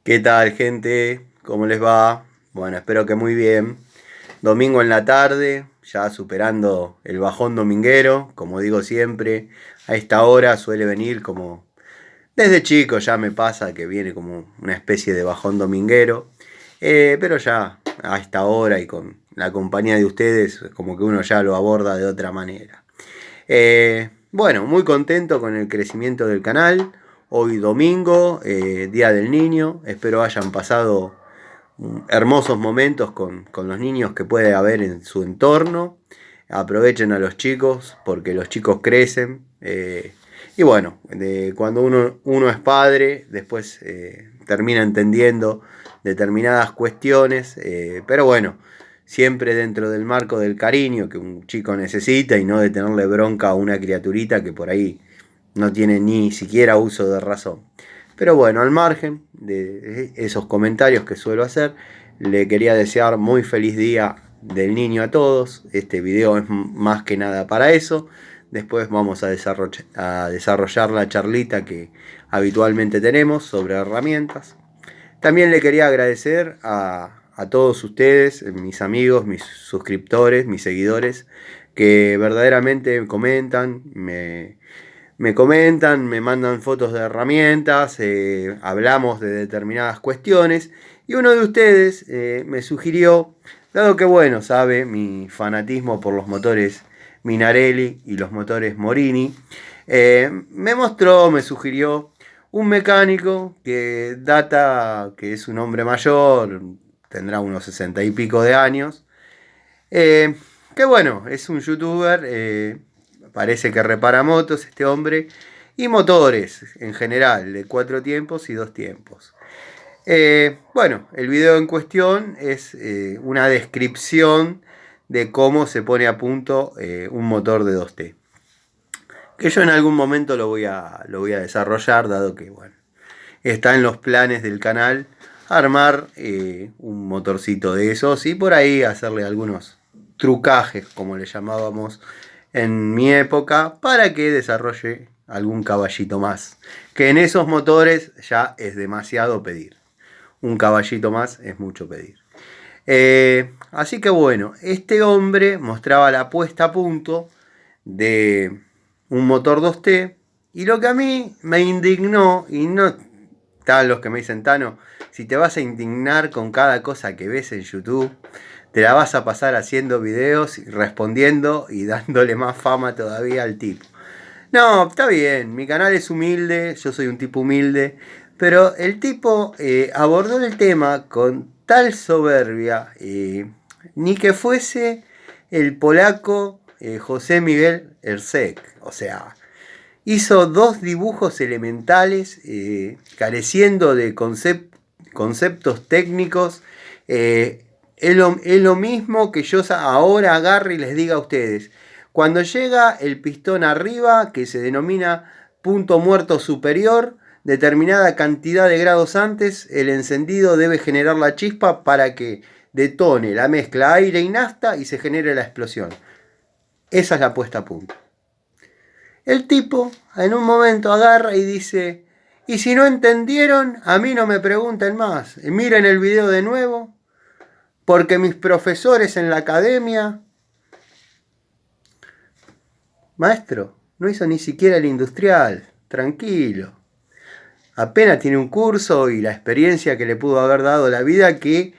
¿Qué tal, gente? ¿Cómo les va? Bueno, espero que muy bien. Domingo en la tarde, ya superando el bajón dominguero, como digo siempre, a esta hora suele venir como... Desde chico ya me pasa que viene como una especie de bajón dominguero, pero ya a esta hora y con la compañía de ustedes, como que uno ya lo aborda de otra manera. Bueno, muy contento con el crecimiento del canal. Hoy domingo, Día del Niño. Espero hayan pasado hermosos momentos con los niños que puede haber en su entorno. Aprovechen a los chicos porque los chicos crecen. Y bueno, cuando uno es padre, después termina entendiendo determinadas cuestiones. Pero bueno, siempre dentro del marco del cariño que un chico necesita y no de tenerle bronca a una criaturita que por ahí no tiene ni siquiera uso de razón. Pero bueno, al margen de esos comentarios que suelo hacer, le quería desear muy feliz día del niño a todos. Este video es más que nada para eso. Después vamos a desarrollar la charlita que habitualmente tenemos sobre herramientas. También le quería agradecer a todos ustedes, mis amigos, mis suscriptores, mis seguidores, que verdaderamente comentan, me comentan, me mandan fotos de herramientas, hablamos de determinadas cuestiones. Y uno de ustedes me sugirió, dado que bueno, sabe mi fanatismo por los motores Minarelli y los motores Morini, me sugirió un mecánico que data, que es un hombre mayor, tendrá unos 60 y pico de años, eh, que bueno, es un youtuber, parece que repara motos este hombre, y motores en general, de 4 tiempos y 2 tiempos. Bueno, el video en cuestión es una descripción de cómo se pone a punto un motor de 2T. Que yo en algún momento lo voy a desarrollar, dado que bueno, está en los planes del canal armar un motorcito de esos y por ahí hacerle algunos trucajes, como le llamábamos en mi época, para que desarrolle algún caballito más. Que en esos motores ya es demasiado pedir. Un caballito más es mucho pedir. Así que bueno, este hombre mostraba la puesta a punto de un motor 2T y lo que a mí me indignó, y no están los que me dicen, Tano, si te vas a indignar con cada cosa que ves en YouTube, te la vas a pasar haciendo videos, respondiendo y dándole más fama todavía al tipo. No, está bien, mi canal es humilde, yo soy un tipo humilde, pero el tipo abordó el tema con tal soberbia, ni que fuese el polaco José Miguel Ersek. O sea, hizo dos dibujos elementales careciendo de conceptos técnicos. Es lo mismo que yo ahora agarre y les diga a ustedes. Cuando llega el pistón arriba, que se denomina punto muerto superior, determinada cantidad de grados antes, el encendido debe generar la chispa para que detone la mezcla aire y nafta y se genere la explosión. Esa es la puesta a punto. El tipo en un momento agarra y dice, y si no entendieron, a mí no me pregunten más. Miren el video de nuevo, porque mis profesores en la academia... Maestro, no hizo ni siquiera el industrial, tranquilo. Apenas tiene un curso y la experiencia que le pudo haber dado la vida, que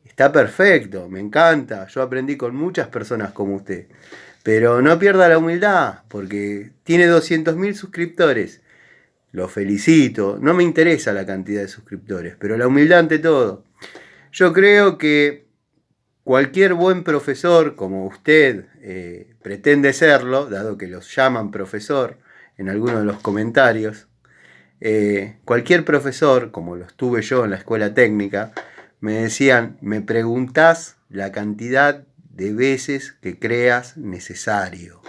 está perfecto, me encanta. Yo aprendí con muchas personas como usted. Pero no pierda la humildad, porque tiene 200.000 suscriptores. Lo felicito, no me interesa la cantidad de suscriptores, pero la humildad ante todo. Yo creo que cualquier buen profesor, como usted pretende serlo, dado que los llaman profesor en algunos de los comentarios, cualquier profesor, como lo estuve yo en la escuela técnica, me decían, me preguntás la cantidad de veces que creas necesario.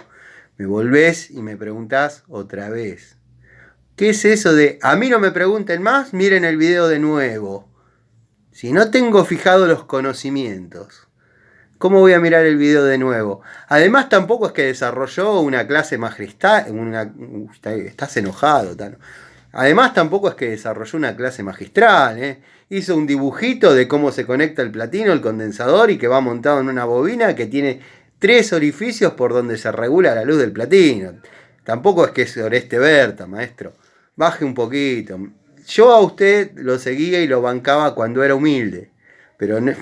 Me volvés y me preguntás otra vez. ¿Qué es eso de, a mí no me pregunten más, miren el video de nuevo? Si no tengo fijado los conocimientos, ¿cómo voy a mirar el video de nuevo? Además, tampoco es que desarrolló una clase magistral. Estás enojado, Tano. Además, tampoco es que desarrolló una clase magistral, ¿eh? Hizo un dibujito de cómo se conecta el platino, el condensador, y que va montado en una bobina que tiene 3 orificios por donde se regula la luz del platino. Tampoco es que es Oreste Berta, maestro. Baje un poquito. Yo a usted lo seguía y lo bancaba cuando era humilde, pero no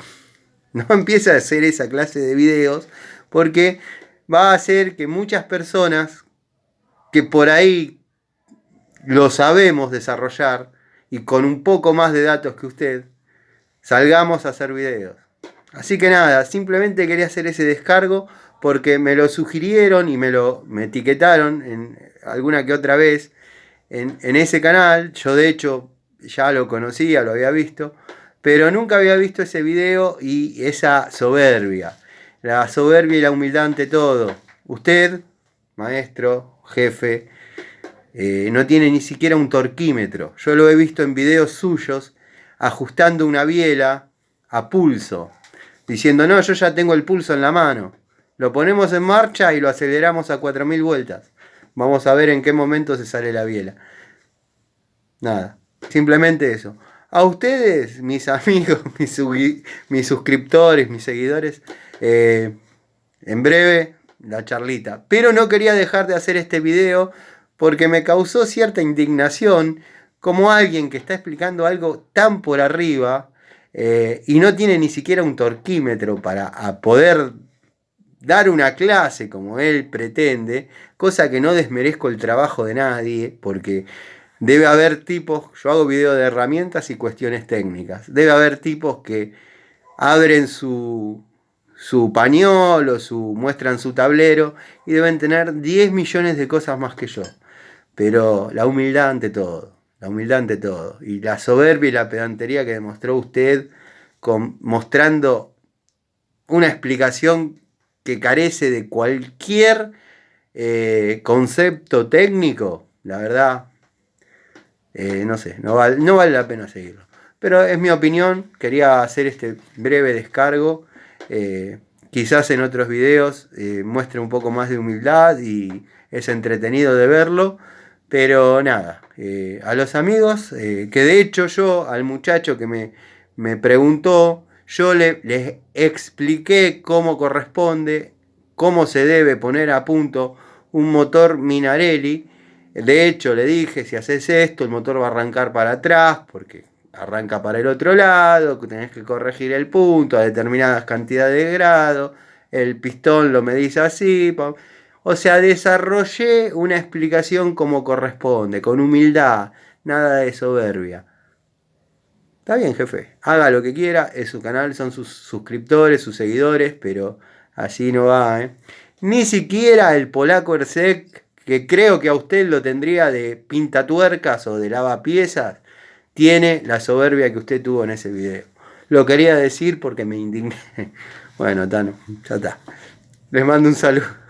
empiece a hacer esa clase de videos porque va a hacer que muchas personas que por ahí lo sabemos desarrollar y con un poco más de datos que usted, salgamos a hacer videos. Así que nada, simplemente quería hacer ese descargo porque me lo sugirieron y me etiquetaron en alguna que otra vez en ese canal. Yo de hecho ya lo conocía, lo había visto, pero nunca había visto ese video y esa soberbia. La soberbia y la humildad ante todo. Usted, maestro, jefe, no tiene ni siquiera un torquímetro. Yo lo he visto en videos suyos ajustando una biela a pulso, diciendo, no, yo ya tengo el pulso en la mano. Lo ponemos en marcha y lo aceleramos a 4000 vueltas. Vamos a ver en qué momento se sale la biela. Nada, simplemente eso. A ustedes, mis amigos, mis suscriptores, mis seguidores, en breve la charlita. Pero no quería dejar de hacer este video porque me causó cierta indignación como alguien que está explicando algo tan por arriba y no tiene ni siquiera un torquímetro para poder dar una clase como él pretende, cosa que no desmerezco el trabajo de nadie, porque debe haber tipos, yo hago video de herramientas y cuestiones técnicas, debe haber tipos que abren su pañuelo, muestran su tablero y deben tener 10 millones de cosas más que yo. Pero la humildad ante todo, la humildad ante todo. Y la soberbia y la pedantería que demostró usted mostrando una explicación que carece de cualquier concepto técnico, la verdad, no sé, no vale la pena seguirlo. Pero es mi opinión, quería hacer este breve descargo. Quizás en otros videos muestre un poco más de humildad y es entretenido de verlo. Pero nada, a los amigos, que de hecho yo al muchacho que me preguntó, yo les expliqué cómo corresponde, cómo se debe poner a punto un motor Minarelli. De hecho le dije, si haces esto, el motor va a arrancar para atrás, porque arranca para el otro lado, tenés que corregir el punto a determinadas cantidades de grados, el pistón lo medís así. O sea, desarrollé una explicación como corresponde, con humildad, nada de soberbia. Está bien, jefe, haga lo que quiera, es su canal, son sus suscriptores, sus seguidores, pero así no va, ¿eh? Ni siquiera el polaco Ersek, que creo que a usted lo tendría de pintatuercas o de lavapiezas, tiene la soberbia que usted tuvo en ese video. Lo quería decir porque me indigné. Bueno, Tano, ya está. Les mando un saludo.